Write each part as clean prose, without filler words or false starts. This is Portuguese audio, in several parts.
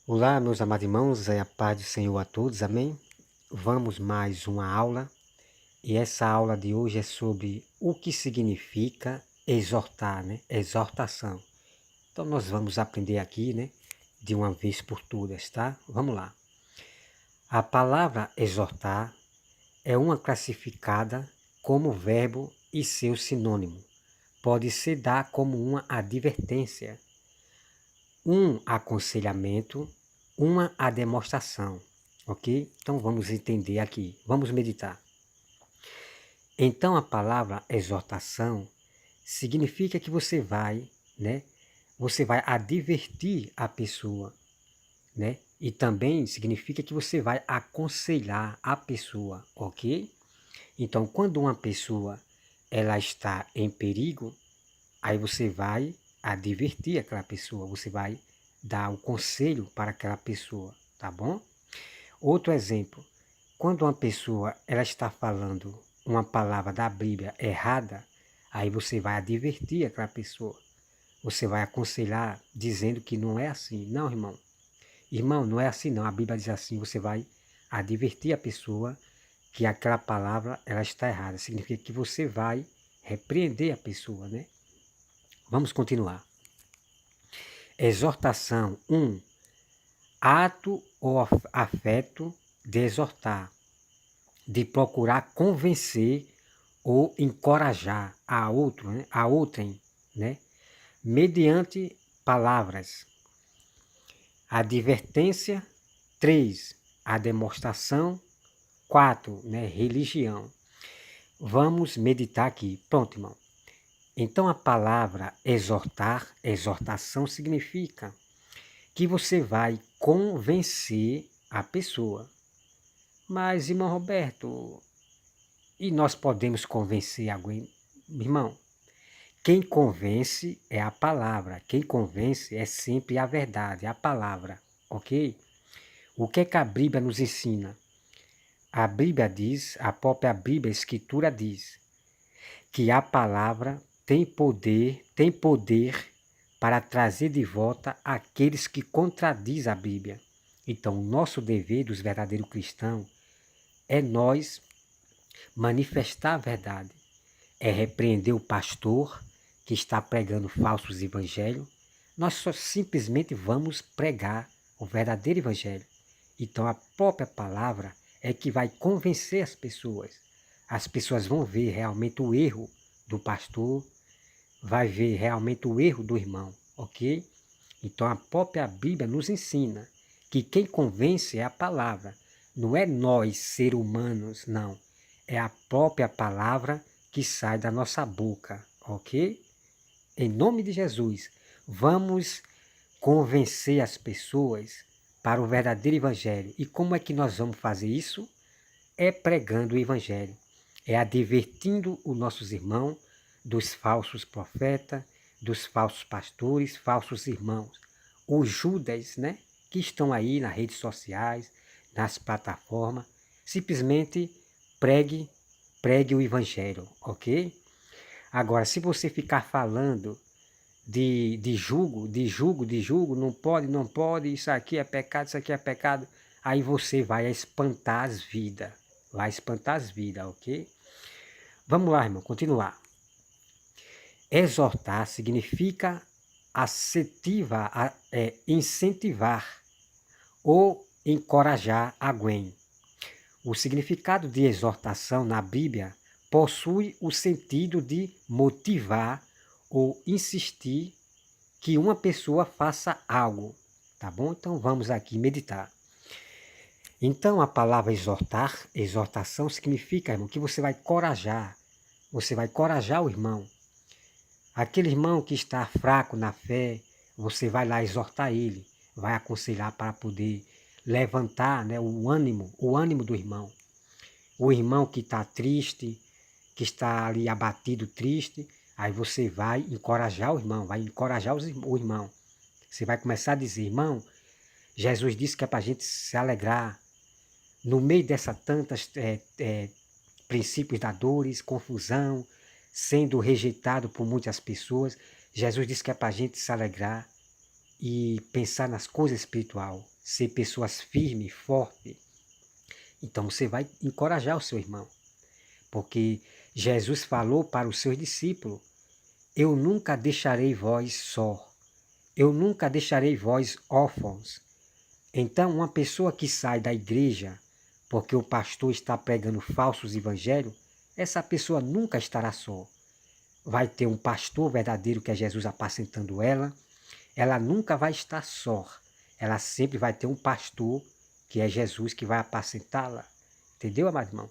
Olá, meus amados irmãos, a paz do Senhor a todos, amém? Vamos mais uma aula, e essa aula de hoje é sobre o que significa exortar, né? Exortação. Então nós vamos aprender aqui, né? De uma vez por todas, tá? Vamos lá. A palavra exortar é uma classificada como verbo e seu sinônimo. Pode se dar como uma advertência, um aconselhamento, uma a demonstração, ok? Então vamos entender aqui, vamos meditar. Então a palavra exortação significa que você vai, né? Você vai advertir a pessoa, né? E também significa que você vai aconselhar a pessoa, ok? Então quando uma pessoa ela está em perigo, aí você vai advertir aquela pessoa, você vai dar o conselho para aquela pessoa, tá bom? Outro exemplo, quando uma pessoa ela está falando uma palavra da Bíblia errada, aí você vai advertir aquela pessoa. Você vai aconselhar dizendo que não é assim. Não, irmão. Irmão, não é assim não. A Bíblia diz assim, você vai advertir a pessoa que aquela palavra ela está errada. Significa que você vai repreender a pessoa, né? Vamos continuar. Exortação 1. Ato ou afeto de exortar, de procurar convencer ou encorajar a outro, né? A outrem, né? Mediante palavras. Advertência 3. A demonstração 4. Né? Religião. Vamos meditar aqui. Pronto, irmão. Então a palavra exortar, exortação significa que você vai convencer a pessoa. Mas, irmão Roberto, e nós podemos convencer alguém? Irmão, quem convence é a palavra. Quem convence é sempre a verdade, a palavra, ok? O que é que a Bíblia nos ensina? A Bíblia diz, a própria Bíblia, a Escritura diz, que a palavra tem poder para trazer de volta aqueles que contradizem a Bíblia. Então, o nosso dever dos verdadeiros cristãos é nós manifestar a verdade, é repreender o pastor que está pregando falsos evangelhos. Nós só simplesmente vamos pregar o verdadeiro evangelho. Então, a própria palavra é que vai convencer as pessoas. As pessoas vão ver realmente o erro do pastor, vai ver realmente o erro do irmão, ok? Então a própria Bíblia nos ensina que quem convence é a palavra, não é nós, seres humanos, não. É a própria palavra que sai da nossa boca, ok? Em nome de Jesus, vamos convencer as pessoas para o verdadeiro evangelho. E como é que nós vamos fazer isso? É pregando o evangelho, é advertindo os nossos irmãos dos falsos profetas, dos falsos pastores, falsos irmãos, os Judas, né, que estão aí nas redes sociais, nas plataformas. Simplesmente pregue o evangelho, ok? Agora, se você ficar falando de julgo, não pode, isso aqui é pecado, isso aqui é pecado, aí você vai espantar as vidas. Vai espantar as vidas, ok? Vamos lá, irmão, continuar. Exortar significa incentivar ou encorajar alguém. O significado de exortação na Bíblia possui o sentido de motivar ou insistir que uma pessoa faça algo, tá bom? Então vamos aqui meditar. Então a palavra exortar, exortação significa, irmão, que você vai corajar o irmão. Aquele irmão que está fraco na fé, você vai lá exortar ele, vai aconselhar para poder levantar, né, o ânimo do irmão. O irmão que está triste, que está ali abatido, triste, aí você vai encorajar o irmão, vai encorajar o irmão. Você vai começar a dizer, irmão, Jesus disse que é para a gente se alegrar. No meio dessa tantas princípios da dores, confusão, sendo rejeitado por muitas pessoas, Jesus disse que é para a gente se alegrar e pensar nas coisas espiritual. ser pessoas firmes, fortes. Então você vai encorajar o seu irmão. Porque Jesus falou para os seus discípulos: eu nunca deixarei vós só. Eu nunca deixarei vós órfãos. Então, uma pessoa que sai da igreja porque o pastor está pregando falsos evangelhos, essa pessoa nunca estará só. Vai ter um pastor verdadeiro, que é Jesus, apacentando ela. Ela nunca vai estar só. Ela sempre vai ter um pastor, que é Jesus, que vai apacentá-la. Entendeu, amado irmão?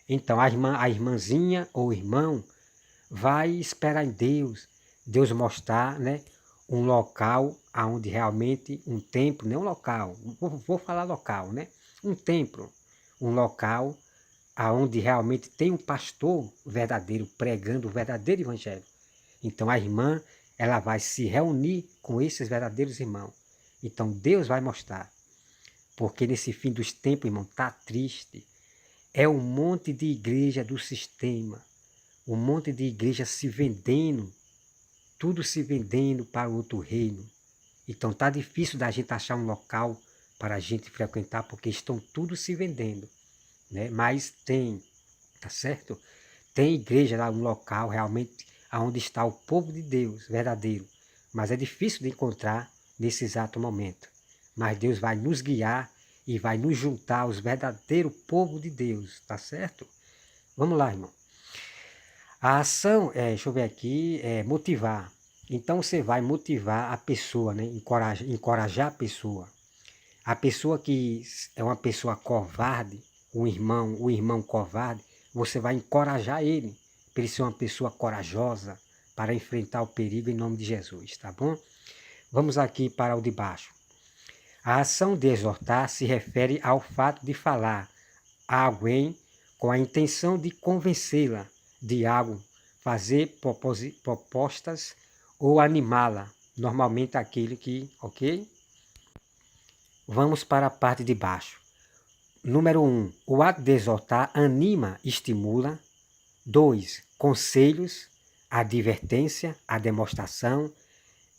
Então, a irmãzinha ou irmão vai esperar em Deus, Deus mostrar, né, um local onde realmente, um templo, não um local, vou falar local, né? Um templo, um local onde realmente tem um pastor verdadeiro, pregando o verdadeiro evangelho. Então a irmã, ela vai se reunir com esses verdadeiros irmãos. Então Deus vai mostrar, porque nesse fim dos tempos, irmão, está triste. É um monte de igreja do sistema, um monte de igreja se vendendo, tudo se vendendo para outro reino. Então está difícil da gente achar um local para a gente frequentar, porque estão tudo se vendendo, né? Mas tem, tá certo? Tem igreja lá, um local realmente onde está o povo de Deus verdadeiro, mas é difícil de encontrar nesse exato momento. Mas Deus vai nos guiar e vai nos juntar aos verdadeiros povo de Deus, tá certo? Vamos lá, irmão. A ação, deixa eu ver aqui, é motivar. Então você vai motivar a pessoa, né? Encorajar a pessoa. A pessoa que é uma pessoa covarde, o irmão covarde, você vai encorajar ele, para ele ser uma pessoa corajosa, para enfrentar o perigo em nome de Jesus, tá bom? Vamos aqui para o de baixo. A ação de exortar se refere ao fato de falar a alguém com a intenção de convencê-la de algo, fazer propostas ou animá-la, normalmente aquele que, ok? Vamos para a parte de baixo. Número 1. O ato de exortar anima, estimula. 2. Conselhos, advertência, a demonstração.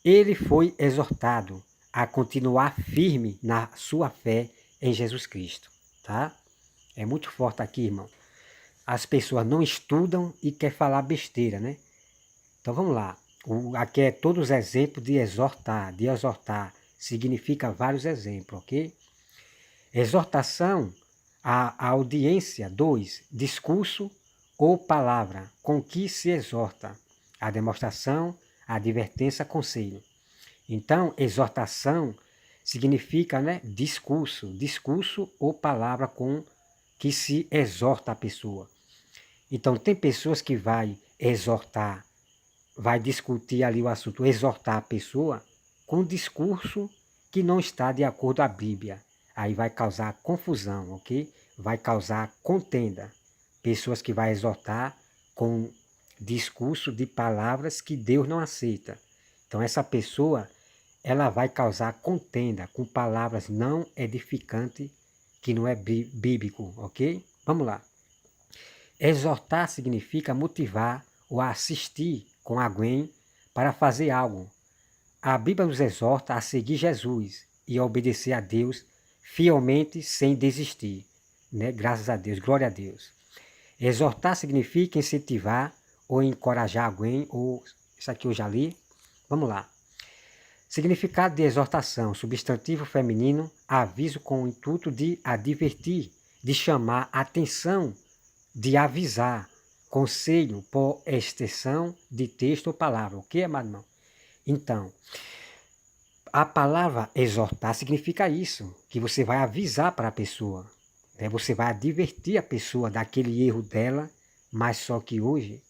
Ele foi exortado a continuar firme na sua fé em Jesus Cristo, tá? É muito forte aqui, irmão. As pessoas não estudam e querem falar besteira, né? Então vamos lá. Aqui é todos os exemplos de exortar, de exortar. Significa vários exemplos, ok? Exortação à audiência. 2. Discurso ou palavra com que se exorta. A demonstração, a advertência, conselho. Então, exortação significa, né, discurso ou palavra com que se exorta a pessoa. Então, tem pessoas que vai exortar, vai discutir ali o assunto, exortar a pessoa com discurso que não está de acordo com a Bíblia. Aí vai causar confusão, ok? Vai causar contenda. Pessoas que vai exortar com discurso de palavras que Deus não aceita. Então essa pessoa, ela vai causar contenda com palavras não edificantes, que não é bíblico, ok? Vamos lá. Exortar significa motivar ou assistir com alguém para fazer algo. A Bíblia nos exorta a seguir Jesus e a obedecer a Deus fielmente sem desistir, né? Graças a Deus, glória a Deus. Exortar significa incentivar ou encorajar alguém, ou isso aqui eu já li. Vamos lá. Significado de exortação, substantivo feminino, aviso com o intuito de advertir, de chamar atenção, de avisar, conselho por extensão de texto ou palavra. Ok, amado irmão? Então, a palavra exortar significa isso, que você vai avisar para a pessoa, né? Você vai advertir a pessoa daquele erro dela, mas só que hoje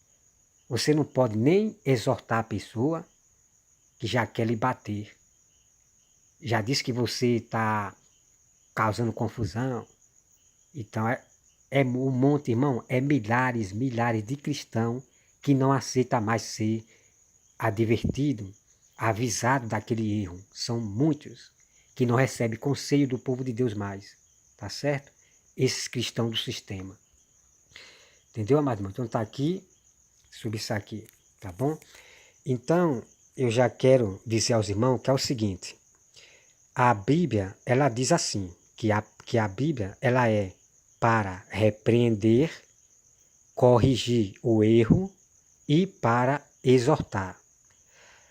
você não pode nem exortar a pessoa que já quer lhe bater. Já disse que você está causando confusão. Então é um monte, irmão, é milhares de cristãos que não aceitam mais ser advertido, avisado daquele erro. São muitos que não recebem conselho do povo de Deus mais, tá certo? Esses cristãos do sistema. Entendeu, amado irmão? Então tá aqui, sobre isso aqui, tá bom? Então, eu já quero dizer aos irmãos que é o seguinte: A Bíblia, ela diz assim, que a Bíblia, ela é para repreender, corrigir o erro e para exortar.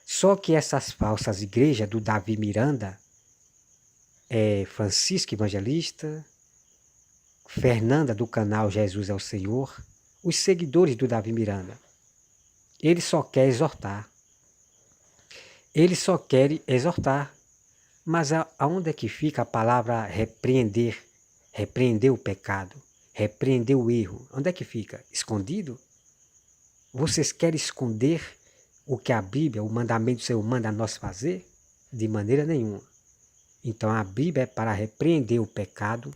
Só que essas falsas igrejas do Davi Miranda, Francisco Evangelista, Fernanda do canal Jesus é o Senhor, os seguidores do Davi Miranda, ele só quer exortar. Ele só quer exortar. Mas aonde é que fica a palavra repreender? Repreender o pecado, repreender o erro. Onde é que fica? Escondido? Vocês querem esconder o que a Bíblia, o mandamento do Senhor manda a nós fazer? De maneira nenhuma. Então a Bíblia é para repreender o pecado,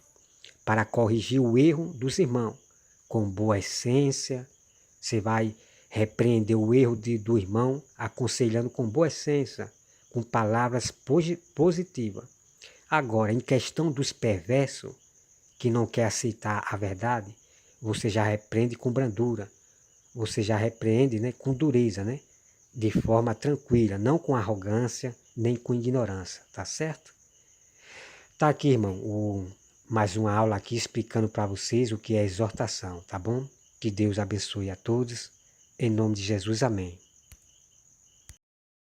para corrigir o erro dos irmãos, com boa essência. Você vai repreender o erro do irmão, aconselhando com boa essência, com palavras positivas. Agora, em questão dos perversos, que não quer aceitar a verdade, você já repreende com brandura, você já repreende, né, com dureza, né, de forma tranquila, não com arrogância, nem com ignorância, tá certo? Tá aqui, irmão, mais uma aula aqui explicando para vocês o que é exortação, tá bom? Que Deus abençoe a todos. Em nome de Jesus, amém.